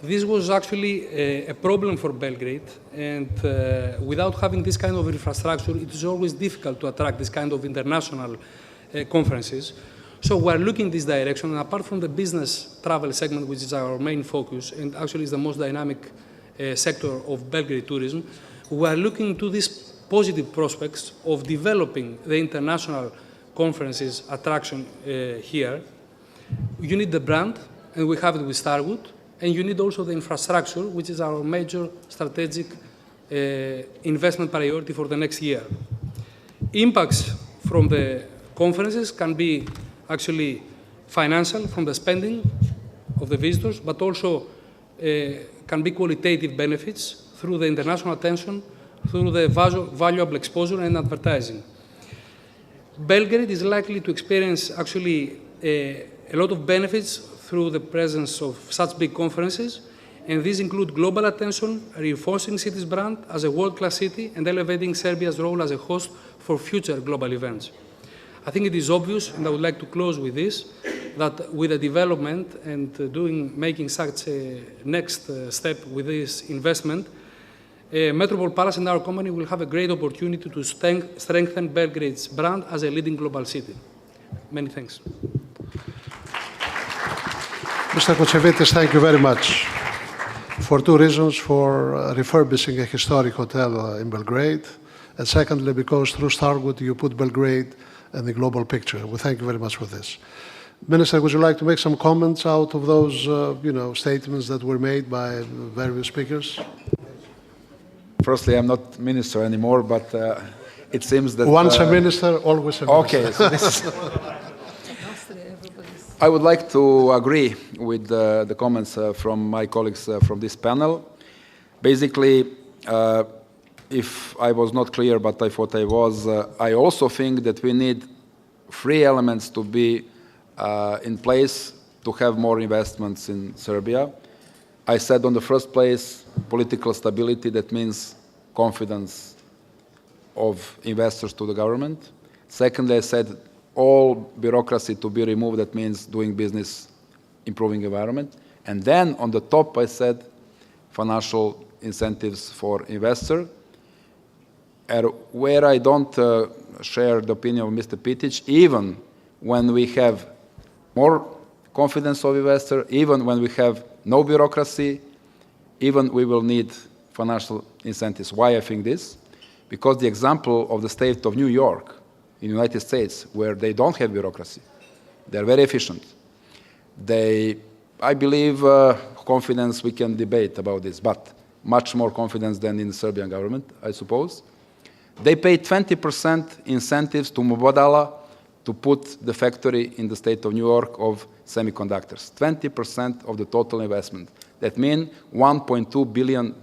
Speaker 6: This was actually a problem for Belgrade, and without having this kind of infrastructure, it is always difficult to attract this kind of international conferences. So we're looking this direction, and apart from the business travel segment, which is our main focus, and actually is the most dynamic sector of Belgrade tourism, we're looking to these positive prospects of developing the international conferences attraction here. You need the brand, and we have it with Starwood, and you need also the infrastructure, which is our major strategic investment priority for the next year. Impacts from the conferences can be actually financial from the spending of the visitors, but also can be qualitative benefits through the international attention, through the valuable exposure and advertising. Belgrade is likely to experience actually a lot of benefits through the presence of such big conferences, and these include global attention, reinforcing city's brand as a world-class city, and elevating Serbia's role as a host for future global events. I think it is obvious, and I would like to close with this, that with the development and making such a next step with this investment, Metropol Palace and our company will have a great opportunity to strengthen Belgrade's brand as a leading global city. Many thanks.
Speaker 1: Mr. Koutsivitis, thank you very much. For two reasons: for refurbishing a historic hotel in Belgrade, and secondly, because through Starwood you put Belgrade in the global picture. We thank you very much for this. Minister, would you like to make some comments out of those statements that were made by various speakers?
Speaker 7: Firstly, I'm not minister anymore, but it seems that...
Speaker 1: Once a minister, always a minister.
Speaker 7: Okay, so this... I would like to agree with the comments from my colleagues from this panel. Basically, if I was not clear, but I thought I was, I also think that we need three elements to be in place to have more investments in Serbia. I said on the first place, political stability, that means confidence of investors to the government. Secondly, I said all bureaucracy to be removed, that means doing business, improving environment. And then on the top, I said financial incentives for investor. Where I don't share the opinion of Mr. Pitic, even when we have more confidence of investor, even when we have no bureaucracy, even we will need financial incentives. Why I think this? Because the example of the state of New York in the United States, where they don't have bureaucracy, They're very efficient. I believe, confidence, we can debate about this, but much more confidence than in the Serbian government, I suppose. They pay 20% incentives to Mubadala to put the factory in the state of New York of semiconductors. 20% of the total investment. That means $1.2 billion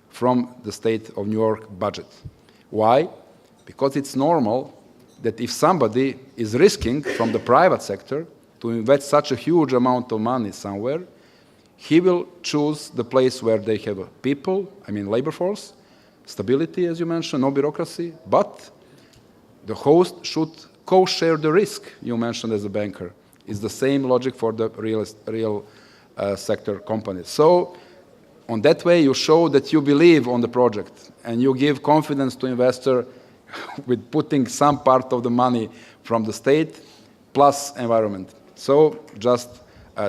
Speaker 7: from the state of New York budget. Why? Because it's normal that if somebody is risking from the private sector to invest such a huge amount of money somewhere, he will choose the place where they have people, I mean labor force, stability, as you mentioned, no bureaucracy, but the host should co-share the risk you mentioned as a banker. It's the same logic for the real sector companies. So on that way, you show that you believe on the project and you give confidence to investor with putting some part of the money from the state plus environment. So just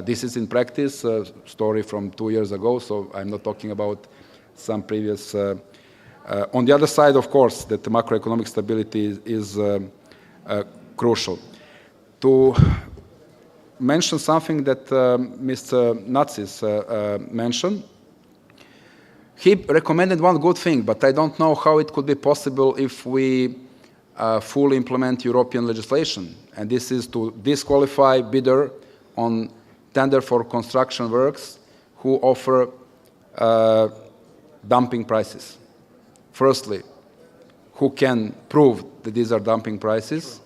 Speaker 7: this is in practice, a story from 2 years ago, so I'm not talking about some previous. On the other side, of course, that the macroeconomic stability is crucial. To mention something that Mr. Natsis mentioned, he recommended one good thing, but I don't know how it could be possible if we fully implement European legislation. And this is to disqualify bidder on tender for construction works who offer dumping prices. Firstly, who can prove that these are dumping prices?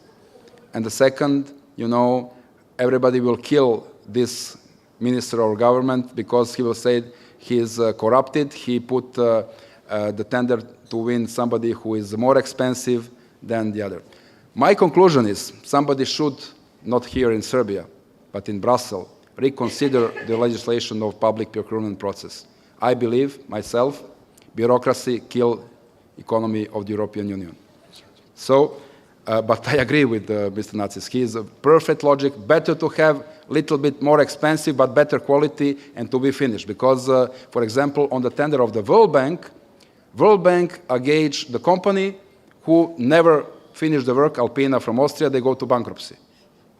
Speaker 7: And the second, you know, everybody will kill this minister or government because he will say he is corrupted. He put the tender to win somebody who is more expensive than the other. My conclusion is somebody should, not here in Serbia, but in Brussels, reconsider the legislation of public procurement process. I believe, myself, bureaucracy killed economy of the European Union. So, but I agree with Mr. Natsis. He is a perfect logic. Better to have a little bit more expensive but better quality and to be finished. Because, for example, on the tender of the World Bank engaged the company who never finished the work, Alpina from Austria, they go to bankruptcy.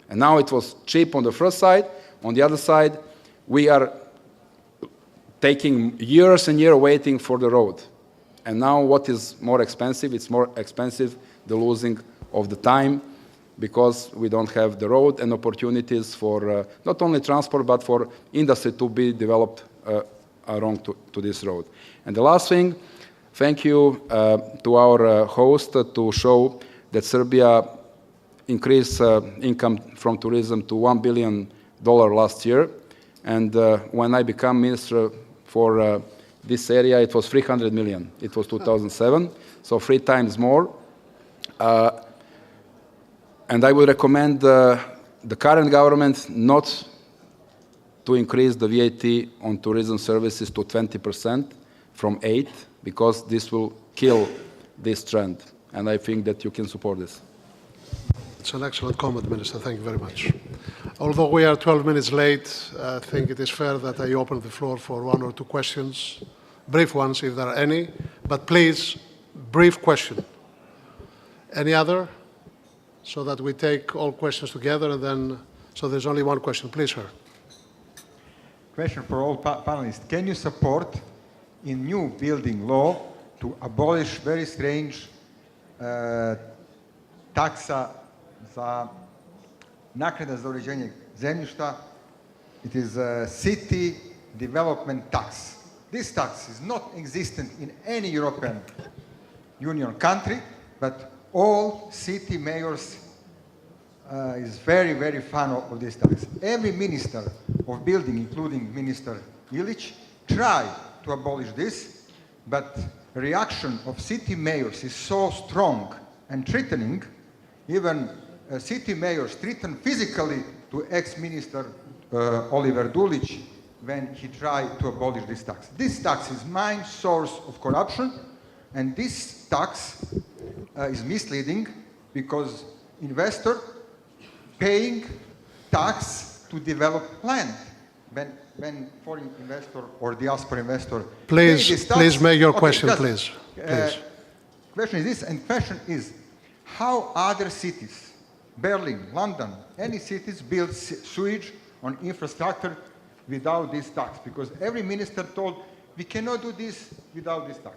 Speaker 7: And now it was cheap on the first side. On the other side, we are taking years and years waiting for the road. And now what is more expensive? It's more expensive the losing of the time because we don't have the road and opportunities for not only transport but for industry to be developed along to this road. And the last thing, thank you to our host to show that Serbia increased income from tourism to $1 billion last year. And when I became minister for this area, it was 300 million. It was 2007, so 3 times more. And I would recommend the current government not to increase the VAT on tourism services to 20% from 8%, because this will kill this trend. And I think that you can support this.
Speaker 1: It's an excellent comment, Minister. Thank you very much. Although we are 12 minutes late, I think it is fair that I open the floor for 1 or 2 questions, brief ones if there are any, but please, brief question. Any other? So that we take all questions together and then, so there's only 1 question. Please, sir.
Speaker 8: Question for all panelists. Can you support in new building law to abolish very strange taksa za naknada za uređenje zemljišta? It is a city development tax. This tax is not existent in any European Union country, but all city mayors is very, very fan of this tax. Every minister of building, including Minister Ilic, tried to abolish this, but reaction of city mayors is so strong and threatening. Even city mayors threatened physically to ex-minister Oliver Dulic when he tried to abolish this tax. This tax is main source of corruption, and this tax is misleading because investor paying tax to develop land. When foreign investor or diaspora investor
Speaker 1: please,
Speaker 8: pay this tax,
Speaker 1: please make your question,
Speaker 8: just,
Speaker 1: please.
Speaker 8: Question is this, and question is, how other cities Berlin, London, any cities build sewage on infrastructure without this tax, because every minister told, we cannot do this without this tax.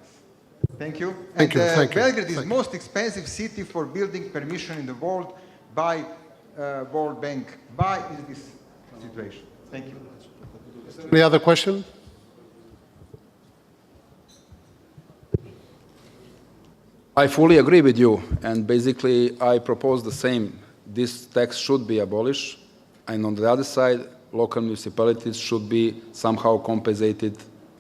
Speaker 8: Thank you.
Speaker 1: Thank you.
Speaker 8: Belgrade is the most expensive city for building permission in the world by World Bank. Why is this situation? Thank you.
Speaker 1: Any other question?
Speaker 7: I fully agree with you, and basically I propose the same. This tax should be abolished, and on the other side, local municipalities should be somehow compensated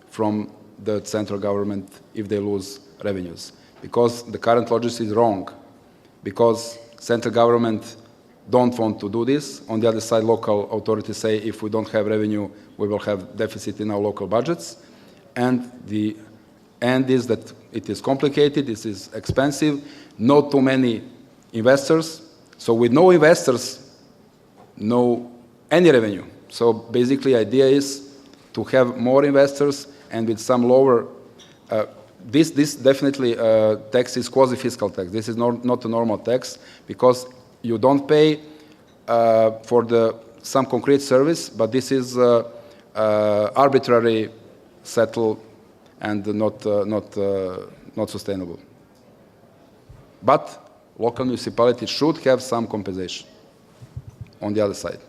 Speaker 7: from the central government if they lose revenues. Because the current logic is wrong, because central government don't want to do this. On the other side, local authorities say if we don't have revenue, we will have deficit in our local budgets. And the end is that it is complicated, this is expensive, not too many investors. So with no investors, no any revenue. So basically, the idea is to have more investors and with some lower. This definitely tax is quasi-fiscal tax. This is not a normal tax because you don't pay for some concrete service, but this is arbitrary settled and not sustainable. But local municipalities should have some compensation on the other side.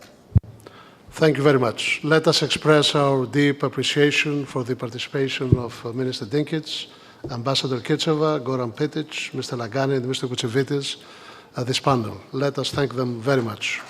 Speaker 1: Thank you very much. Let us express our deep appreciation for the participation of Minister Dinkic, Ambassador Kirtcheva, Goran Pitic, Mr. Laganin, and Mr. Koutsivitis at this panel. Let us thank them very much.